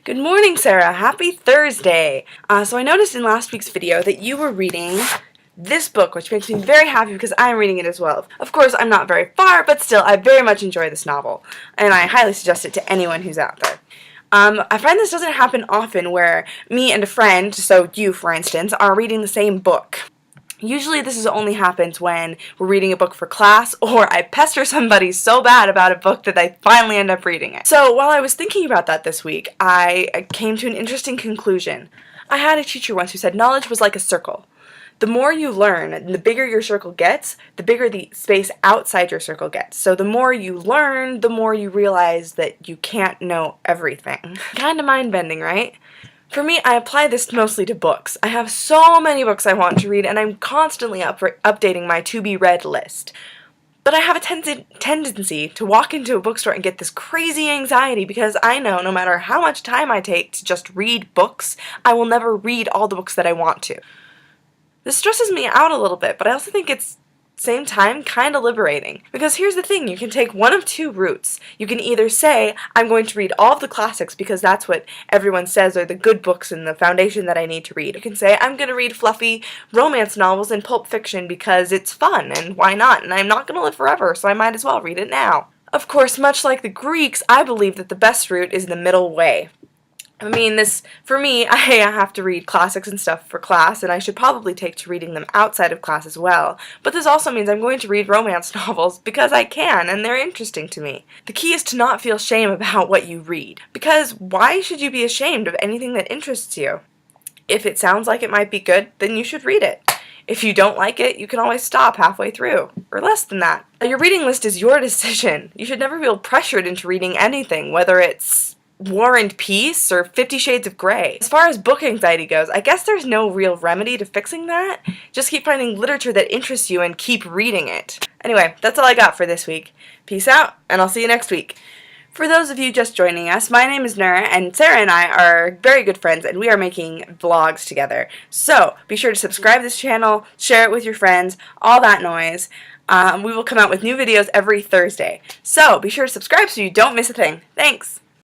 Good morning, Sarah. Happy Thursday. So I noticed in last week's video that you were reading this book, which makes me very happy because I'm reading it as well. Of course, I'm not very far, but still, I very much enjoy this novel, and I highly suggest it to anyone who's out there. I find this doesn't happen often where me and a friend, so you for instance, are reading the same book. Usually this only happens when we're reading a book for class or I pester somebody so bad about a book that they finally end up reading it. So while I was thinking about that this week, I came to an interesting conclusion. I had a teacher once who said knowledge was like a circle. The more you learn, and the bigger your circle gets, the bigger the space outside your circle gets. So the more you learn, the more you realize that you can't know everything. Kind of mind-bending, right? For me, I apply this mostly to books. I have so many books I want to read, and I'm constantly updating my to-be-read list. But I have a tendency to walk into a bookstore and get this crazy anxiety because I know no matter how much time I take to just read books, I will never read all the books that I want to. This stresses me out a little bit, but I also think it's same time kind of liberating. Because here's the thing, you can take one of two routes. You can either say, I'm going to read all of the classics because that's what everyone says are the good books and the foundation that I need to read. You can say, I'm going to read fluffy romance novels and pulp fiction because it's fun and why not? And I'm not going to live forever, so I might as well read it now. Of course, much like the Greeks, I believe that the best route is the middle way. I mean, for me, I have to read classics and stuff for class, and I should probably take to reading them outside of class as well. But this also means I'm going to read romance novels because I can, and they're interesting to me. The key is to not feel shame about what you read. Because why should you be ashamed of anything that interests you? If it sounds like it might be good, then you should read it. If you don't like it, you can always stop halfway through, or less than that. Your reading list is your decision. You should never feel pressured into reading anything, whether it's War and Peace or 50 Shades of Grey. As far as book anxiety goes, I guess there's no real remedy to fixing that. Just keep finding literature that interests you and keep reading it. Anyway, that's all I got for this week. Peace out, and I'll see you next week. For those of you just joining us, my name is Nura, and Sarah and I are very good friends, and we are making vlogs together. So, be sure to subscribe to this channel, share it with your friends, all that noise. We will come out with new videos every Thursday. So, be sure to subscribe so you don't miss a thing. Thanks!